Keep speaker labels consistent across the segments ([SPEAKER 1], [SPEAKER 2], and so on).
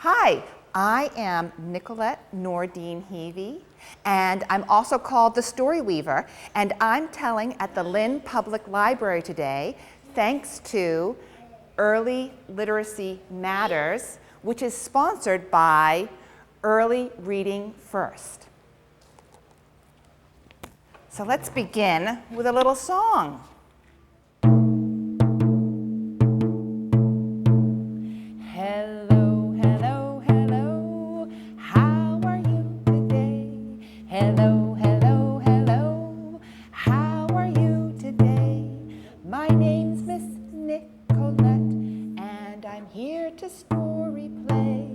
[SPEAKER 1] Hi, I am Nicolette Heavey, and I'm also called the Storyweaver, and I'm telling at the Lynn Public Library today, thanks to Early Literacy Matters, which is sponsored by Early Reading First. So let's begin with a little song. Hello, hello, hello, how are you today? Hello, hello, hello, how are you today? My name's Miss Nicolette, and I'm here to story play.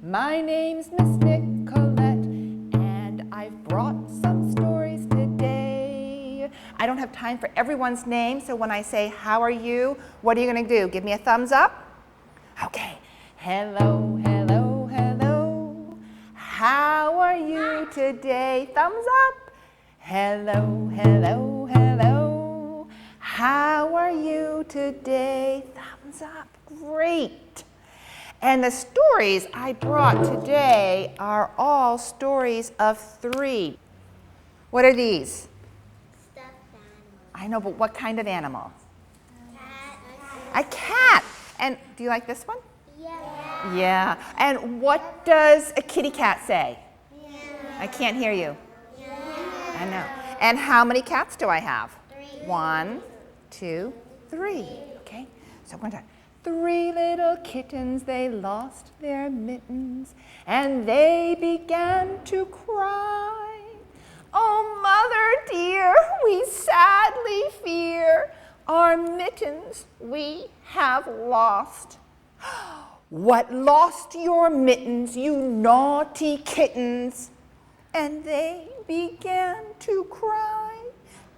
[SPEAKER 1] My name's Miss Nicolette, and I've brought some stories today. I don't have time for everyone's name, so when I say, how are you, what are you going to do? Give me a thumbs up? Okay. Hello, hello, hello. How are you today? Thumbs up. Hello, hello, hello. How are you today? Thumbs up. Great. And the stories I brought today are all stories of 3. What are these?
[SPEAKER 2] Stuffed animal.
[SPEAKER 1] I know, but what kind of animal?
[SPEAKER 2] Cat.
[SPEAKER 1] A cat. And do you like this one?
[SPEAKER 2] Yeah.
[SPEAKER 1] Yeah. And what does a kitty cat say?
[SPEAKER 2] Yeah.
[SPEAKER 1] I can't hear you.
[SPEAKER 2] Yeah.
[SPEAKER 1] I know. And how many cats do I have?
[SPEAKER 2] 3.
[SPEAKER 1] 1, 2, 3. Okay. So one time. 3 little kittens, they lost their mittens, and they began to cry. Oh, mother dear, we sadly fear our mittens we have lost. What lost your mittens, you naughty kittens? And they began to cry.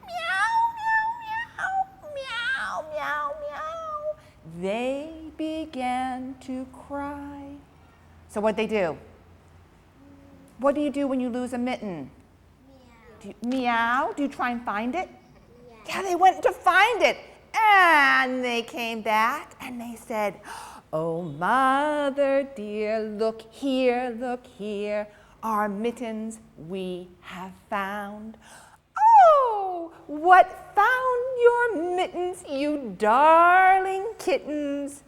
[SPEAKER 1] Meow, meow, meow, meow, meow, meow. They began to cry. So what'd they do? What do you do when you lose a mitten?
[SPEAKER 2] Meow.
[SPEAKER 1] Do you meow? Do you try and find it?
[SPEAKER 2] Yeah.
[SPEAKER 1] Yeah, they went to find it. And they came back and they said, oh, mother dear, look here, our mittens we have found. Oh, what found your mittens, you darling kittens?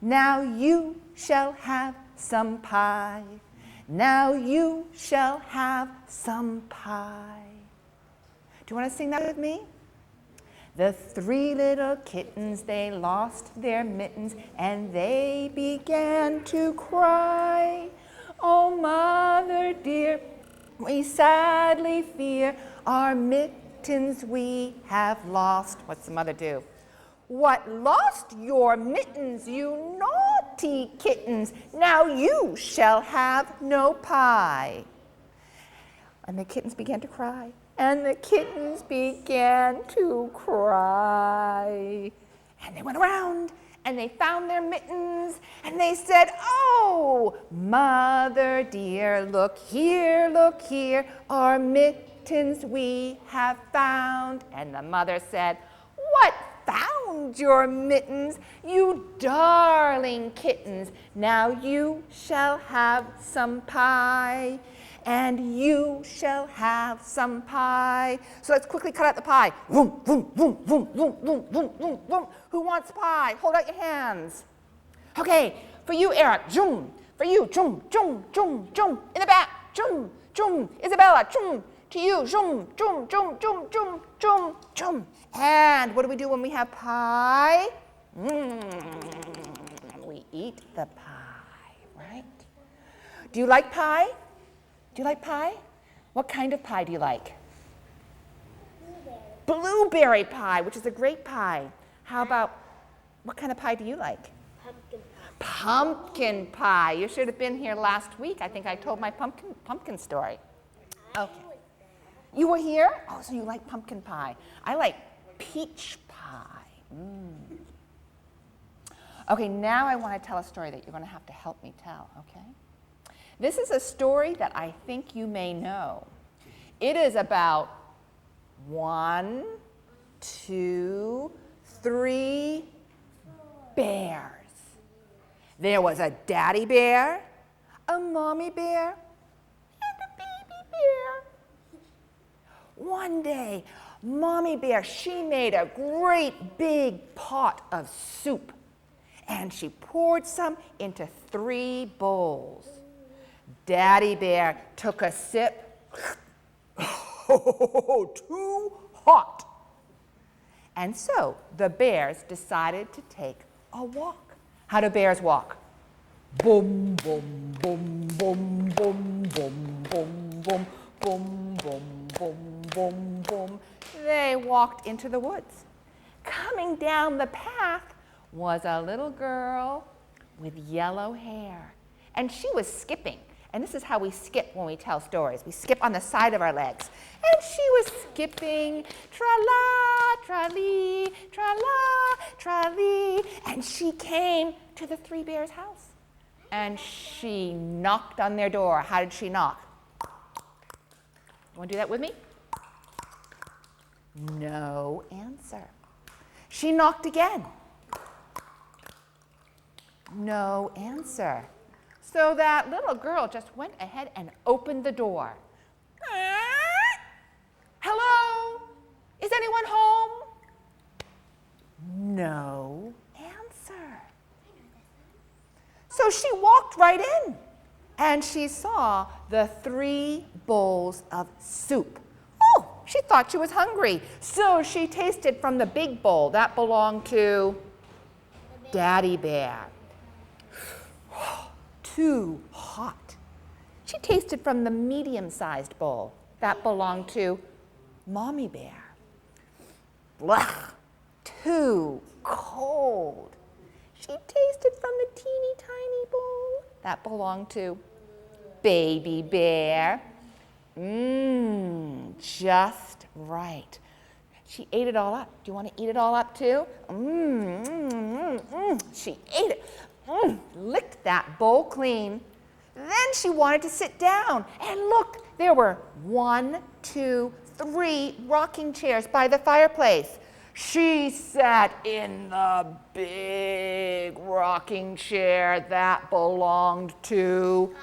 [SPEAKER 1] Now you shall have some pie. Now you shall have some pie. Do you want to sing that with me? The 3 little kittens, they lost their mittens, and they began to cry. Oh, mother dear, we sadly fear our mittens we have lost. What's the mother do? What lost your mittens, you naughty kittens? Now you shall have no pie. And the kittens began to cry. And the kittens began to cry. And they went around and they found their mittens and they said, oh, mother dear, look here, our mittens we have found. And the mother said, what found your mittens, you darling kittens? Now you shall have some pie. And you shall have some pie. So let's quickly cut out the pie. Vroom, vroom, vroom, vroom, vroom, vroom, vroom, vroom, vroom. Who wants pie? Hold out your hands. Okay, for you, Eric, zoom. For you, zoom, zoom, zoom, zoom. In the back, zoom, zoom. Isabella, zoom. To you, zoom, zoom, zoom, zoom, zoom, zoom, zoom. And what do we do when we have pie? We eat the pie, right? Do you like pie? Do you like pie? What kind of pie do you like? Blueberry pie, which is a great pie. How about, what kind of pie do you like?
[SPEAKER 2] Pumpkin pie.
[SPEAKER 1] Pumpkin pie. You should have been here last week. I think I told my pumpkin story. Okay. You were here? Oh, so you like pumpkin pie. I like peach pie. Okay, now I want to tell a story that you're going to have to help me tell, okay? This is a story that I think you may know. It is about 1, 2, 3 bears. There was a daddy bear, a mommy bear and a baby bear. One day, Mommy Bear, she made a great big pot of soup, and she poured some into 3 bowls. Daddy Bear took a sip. Oh, too hot. And so the bears decided to take a walk. How do bears walk? Boom, boom, boom, boom, boom, boom, boom, boom, boom, boom, boom, boom, boom. They walked into the woods. Coming down the path was a little girl with yellow hair, and she was skipping. And this is how we skip when we tell stories. We skip on the side of our legs. And she was skipping, tra-la, tra-lee, tra-la, tra-lee. And she came to the 3 bears' house. And she knocked on their door. How did she knock? You want to do that with me? No answer. She knocked again. No answer. So that little girl just went ahead and opened the door. Hello? Is anyone home? No answer. So she walked right in, and she saw the 3 bowls of soup. Oh, she thought she was hungry, so she tasted from the big bowl. That belonged to Daddy Bear. Too hot. She tasted from the medium-sized bowl. That belonged to Mommy Bear. Blah, too cold. She tasted from the teeny tiny bowl. That belonged to Baby Bear. Just right. She ate it all up. Do you want to eat it all up too? She ate it. Licked that bowl clean. Then she wanted to sit down. And look, there were 1, 2, 3 rocking chairs by the fireplace. She sat in the big rocking chair that belonged to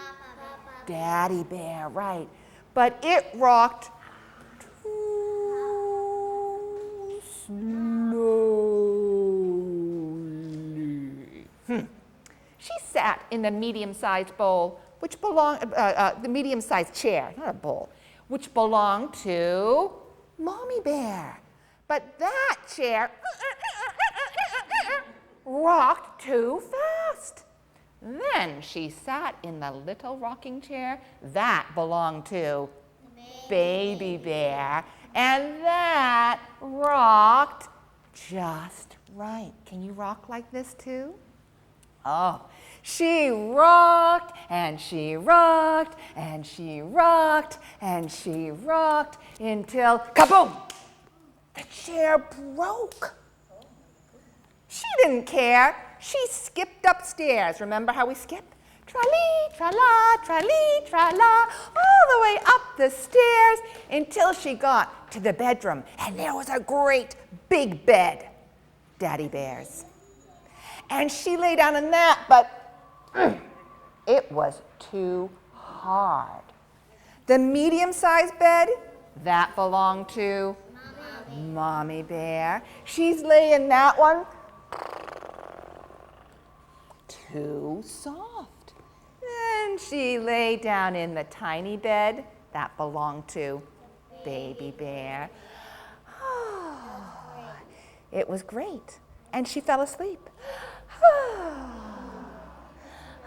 [SPEAKER 1] Daddy Bear, right. But it rocked too slowly. She sat in the medium-sized bowl, which belonged, the medium-sized chair, not a bowl, which belonged to Mommy Bear. But that chair rocked too fast. Then she sat in the little rocking chair that belonged to Baby Bear, and that rocked just right. Can you rock like this too? Oh, she rocked, and she rocked, and she rocked, and she rocked until kaboom! The chair broke. She didn't care. She skipped upstairs. Remember how we skip? Tra-lee, tra-la, tra-lee, tra-la, all the way up the stairs until she got to the bedroom. And there was a great big bed, Daddy Bear's. And she lay down in that, but it was too hard. The medium-sized bed, that belonged to Mommy Bear. She's laying that one. Too soft. Then she lay down in the tiny bed that belonged to Baby Bear. It was great. And she fell asleep.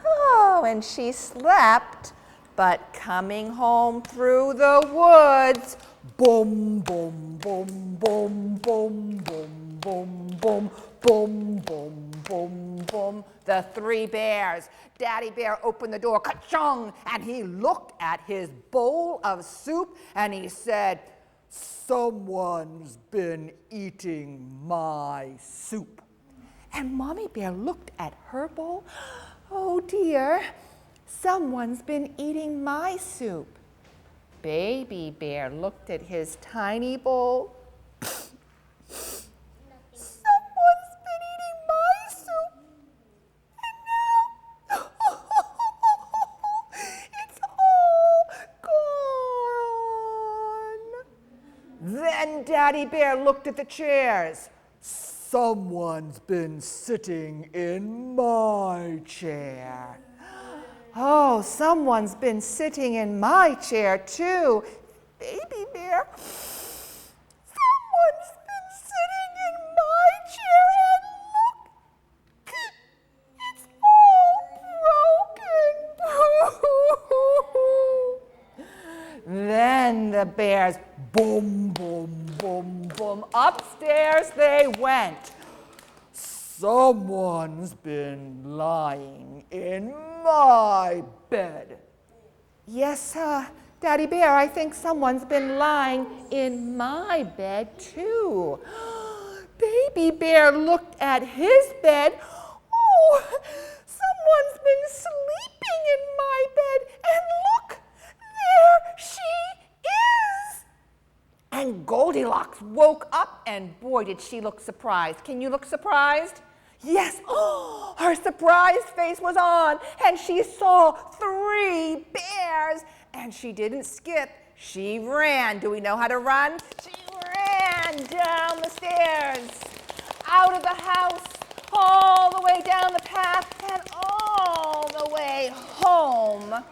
[SPEAKER 1] Oh, and she slept, but coming home through the woods, boom, boom, boom, boom, boom, boom, boom, boom, boom, boom, boom, boom. The 3 bears. Daddy Bear opened the door, ka-chung, and he looked at his bowl of soup, and he said, "Someone's been eating my soup." And Mommy Bear looked at her bowl. Oh dear, someone's been eating my soup. Baby Bear looked at his tiny bowl. Someone's been eating my soup. And now, Then Daddy Bear looked at the chairs. Someone's been sitting in my chair. Oh, someone's been sitting in my chair too. Baby Bear, someone's been sitting in my chair and look, it's all broken. Then the bears, boom, boom, boom, boom, upstairs they went. Someone's been lying in my bed. Yes, Daddy Bear, I think someone's been lying in my bed too. Baby Bear looked at his bed. Oh, someone's been sleeping in my bed, and look, there she is. And Goldilocks woke up, and boy, did she look surprised. Can you look surprised? Yes, oh, her surprised face was on, and she saw 3 bears, and she didn't skip, she ran. Do we know how to run? She ran down the stairs, out of the house, all the way down the path, and all the way home.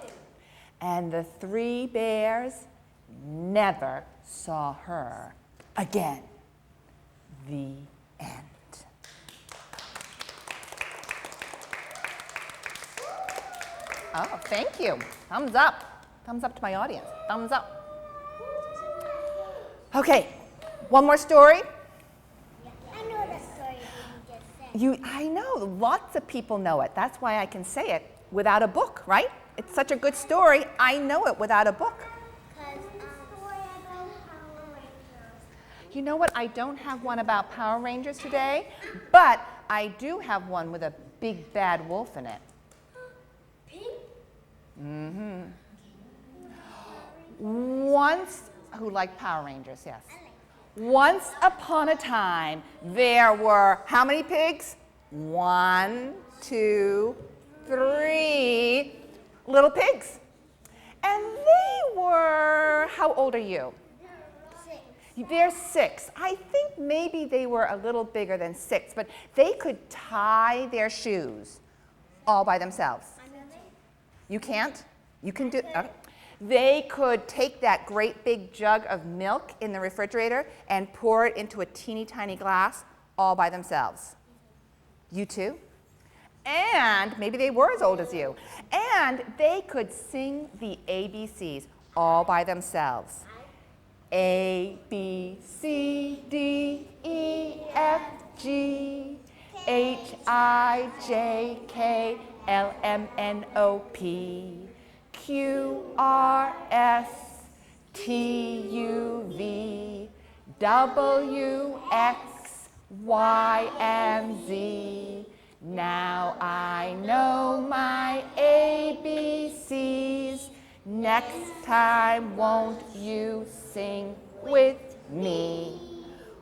[SPEAKER 1] And the 3 bears never saw her again. The end. Oh, thank you. Thumbs up. Thumbs up to my audience. Thumbs up. Okay, one more story.
[SPEAKER 2] I know the story you just said.
[SPEAKER 1] I know, lots of people know it. That's why I can say it without a book, right? It's such a good story. I know it without a book. You know what? I don't have one about Power Rangers today, but I do have one with a big bad wolf in it. Mm-hmm. Who liked Power Rangers, yes. Once upon a time, there were how many pigs? 1, 2, 3 little pigs. And they were, how old are you?
[SPEAKER 2] 6.
[SPEAKER 1] They're 6. I think maybe they were a little bigger than 6, but they could tie their shoes all by themselves. You can't? You can do, okay. They could take that great big jug of milk in the refrigerator and pour it into a teeny tiny glass all by themselves. You too? And maybe they were as old as you. And they could sing the ABCs all by themselves. A, B, C, D, E, F, G, H, I, J, K, L, M, N, O, P, Q, R, S, T, U, V, W, X, Y, and Z. Now I know my ABCs. Next time, won't you sing with me?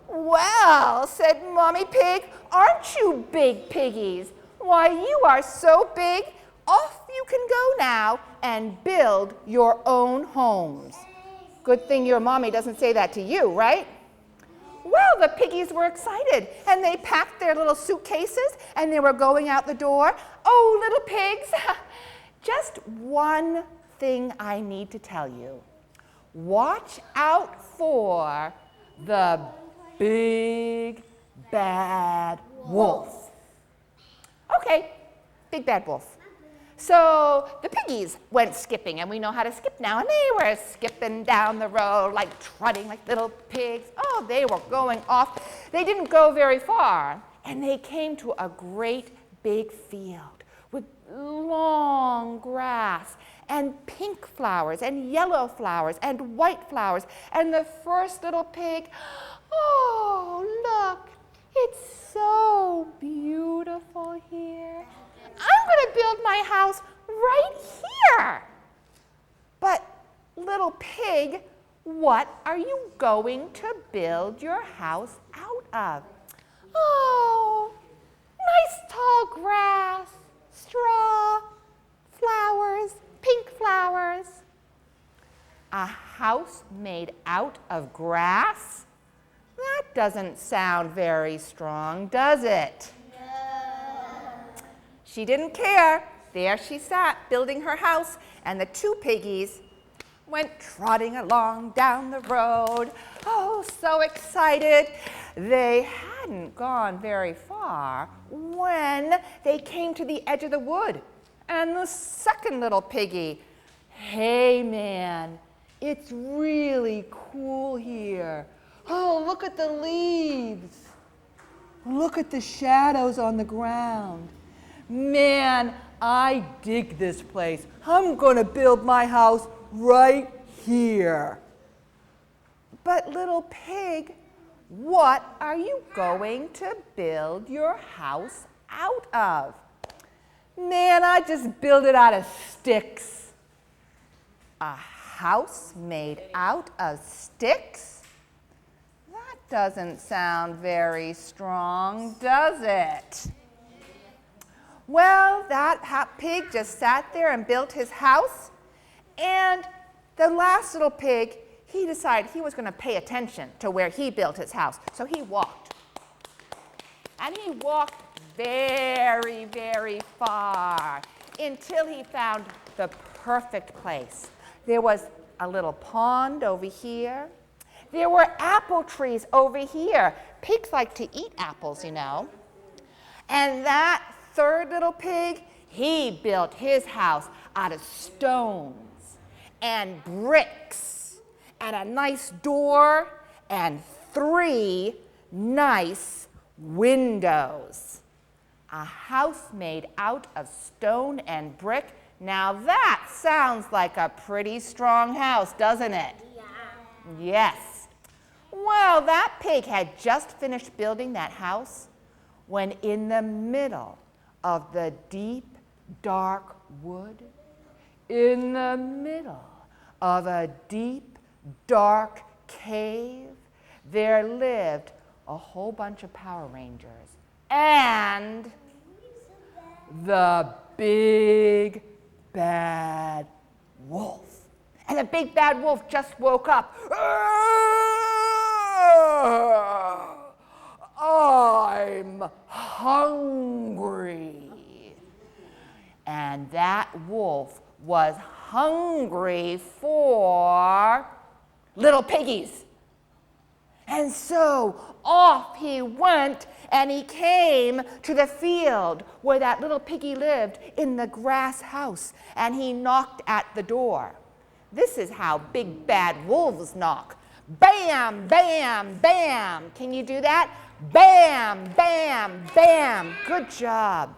[SPEAKER 1] Well, said Mommy Pig, aren't you big piggies? Why, you are so big, off you can go now and build your own homes. Good thing your mommy doesn't say that to you, right? Well, the piggies were excited, and they packed their little suitcases, and they were going out the door. Oh, little pigs, just one thing I need to tell you. Watch out for the big bad wolf. Okay, big bad wolf. So the piggies went skipping, and we know how to skip now, and they were skipping down the road, like trotting like little pigs. Oh, they were going off. They didn't go very far, and they came to a great big field with long grass and pink flowers and yellow flowers and white flowers. And the first little pig, oh, look, it's so beautiful here. I'm going to build my house right here. But, little pig, what are you going to build your house out of? Oh, nice tall grass, straw, flowers, pink flowers. A house made out of grass? doesn't sound very strong, does it? She didn't care. There she sat, building her house, and the two piggies went trotting along down the road. Oh, so excited. They hadn't gone very far when they came to the edge of the wood. And the second little piggy, "Hey, man, it's really cool here. Oh, look at the leaves. Look at the shadows on the ground. Man, I dig this place. I'm going to build my house right here." "But little pig, what are you going to build your house out of?" "Man, I just build it out of sticks." "A house made out of sticks? That doesn't sound very strong, does it?" Well, that pig just sat there and built his house, and the last little pig, he decided he was going to pay attention to where he built his house. So he walked. And he walked very, very far until he found the perfect place. There was a little pond over here. There were apple trees over here. Pigs like to eat apples, you know. And that third little pig, he built his house out of stones and bricks and a nice door and 3 nice windows. A house made out of stone and brick. Now that sounds like a pretty strong house, doesn't it?
[SPEAKER 2] Yeah.
[SPEAKER 1] Yes. Well, that pig had just finished building that house when in the middle of the deep, dark wood, in the middle of a deep, dark cave, there lived a whole bunch of Power Rangers and the big bad wolf. And the big bad wolf just woke up. "I'm hungry." And that wolf was hungry for little piggies. And so off he went, and he came to the field where that little piggy lived in the grass house, and he knocked at the door. This is how big bad wolves knock. Bam, bam, bam. Can you do that? Bam, bam, bam. Good job.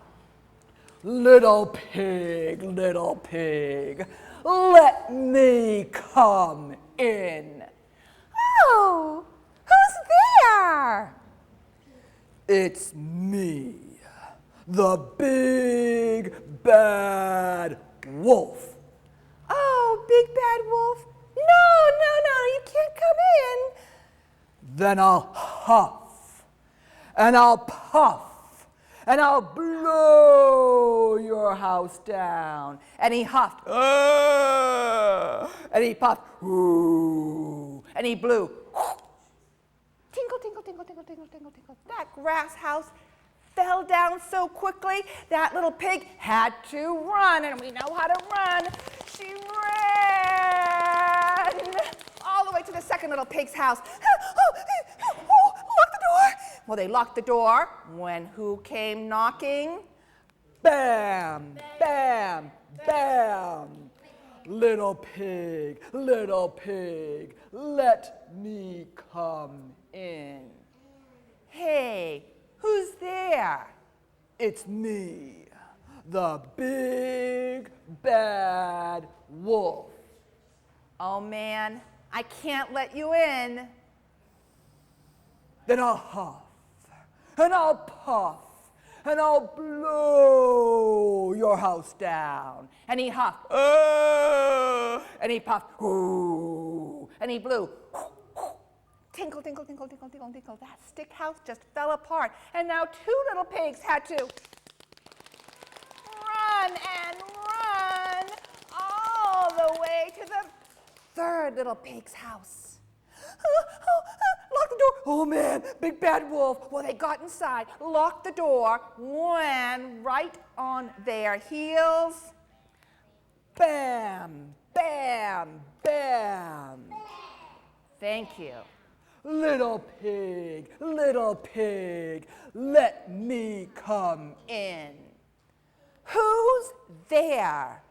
[SPEAKER 1] Little pig, let me come in." "Oh, who's there?" "It's me, the big bad wolf." "Oh, big bad wolf, no, you can't come in." "Then I'll huff, and I'll puff, and I'll blow your house down." And he huffed, and he puffed, and he blew. Tinkle, tinkle, tinkle, tinkle, tinkle, tinkle, tinkle. That grass house fell down so quickly, that little pig had to run, and we know how to run. She ran all the way to the second little pig's house. Lock the door. Well, they locked the door when who came knocking? Bam, bam, bam. Little pig, let me come in." "Hey, who's there?" "It's me, the big bad wolf." "Oh man, I can't let you in." "Then I'll huff, and I'll puff, and I'll blow your house down." And he huffed, and he puffed, and he blew. Tinkle, tinkle, tinkle, tinkle, tinkle, tinkle. That stick house just fell apart. And now 2 little pigs had to run and run all the way to the third little pig's house. Lock the door. Oh man, big bad wolf. Well, they got inside, locked the door, went right on their heels. Bam, bam, bam. Thank you. Little pig, let me come in. Who's there?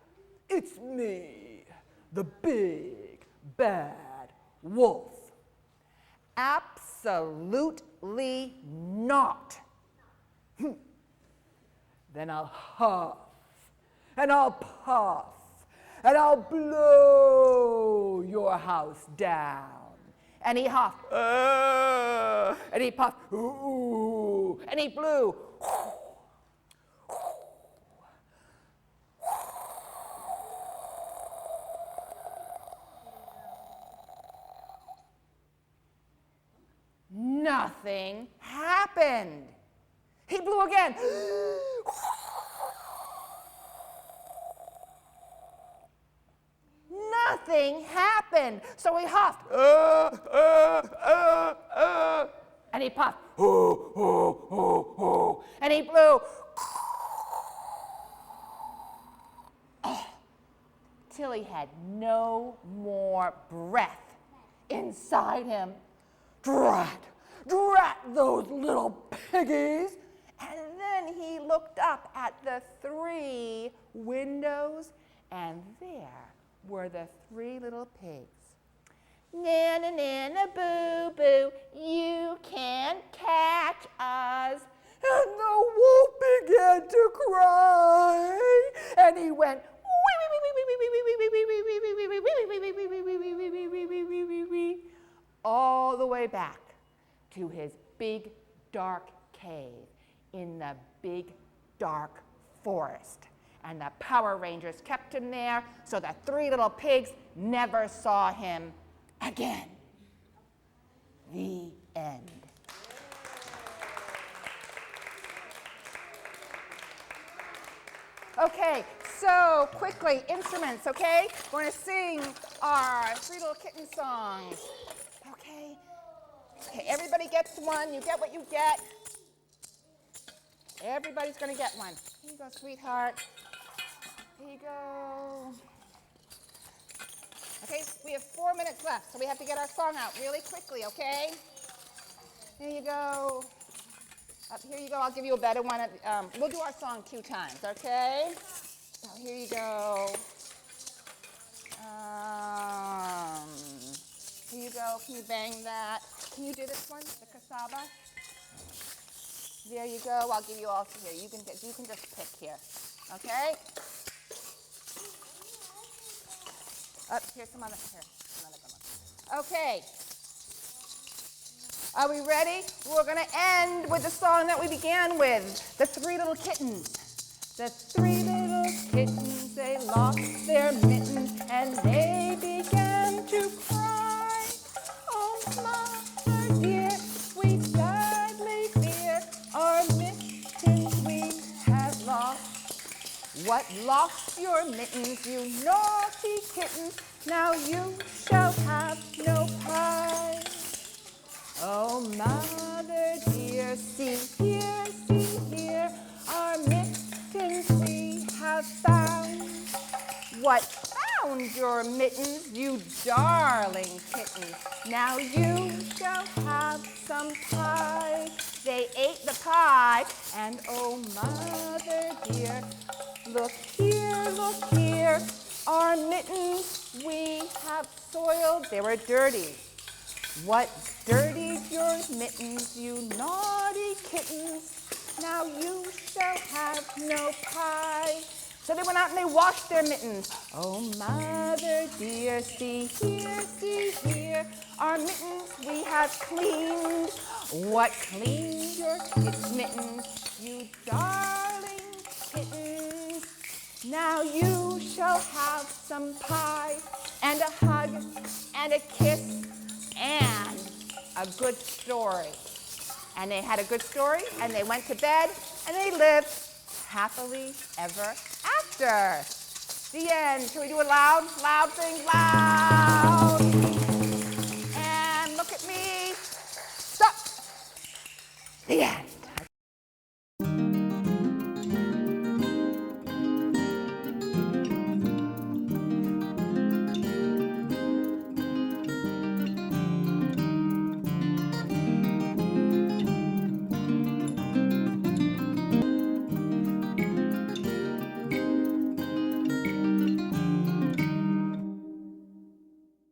[SPEAKER 1] It's me, the big bad wolf. Absolutely not. Then I'll huff, and I'll puff, and I'll blow your house down. And he huffed, and he puffed, ooh, and he blew. Nothing happened. He blew again. Nothing happened. So he huffed. And he puffed. And he blew. Till he had no more breath inside him. Drat those little piggies. And then he looked up at the 3 windows, and there were the 3 little pigs. Nana, nana, boo, boo, you can't catch us. And the wolf began to cry, and he went all the way back to his big dark cave in the big dark forest. And the Power Rangers kept him there so the 3 little pigs never saw him again. The end. Okay, so quickly, instruments, okay? We're going to sing our 3 little kitten songs. Okay? Okay, everybody gets one. You get what you get. Everybody's going to get one. Here you go, sweetheart. Here you go. Okay, we have 4 minutes left, so we have to get our song out really quickly, okay? Here you go. Here you go. I'll give you a better one. We'll do our song 2 times, okay? So here you go. Here you go. Can you bang that? Can you do this one, the cassava? There you go. I'll give you all here. You can just pick here, okay? Here's some other. Here, another good one. Okay. Are we ready? We're going to end with the song that we began with, the 3 little kittens. The 3 little kittens, they lost their mittens, and they began to cry. Oh, mother dear, we sadly fear our mittens we have lost. What lost your mittens, you naughty kittens? Now you shall have no pie. Oh, mother dear, see here, our mittens we have found. What found your mittens, you darling kittens? Now you shall have some pie. They ate the pie, and oh, mother dear, look here, our mittens we have soiled. They were dirty. What dirtied your mittens, you naughty kittens? Now you shall have no pie. So they went out and they washed their mittens. Oh, mother dear, see here, our mittens we have cleaned. What cleaned your mittens, you darling kittens? Now you shall have some pie, and a hug, and a kiss, and a good story. And they had a good story, and they went to bed, and they lived happily ever after. The end. Shall we do it loud? Loud thing, loud.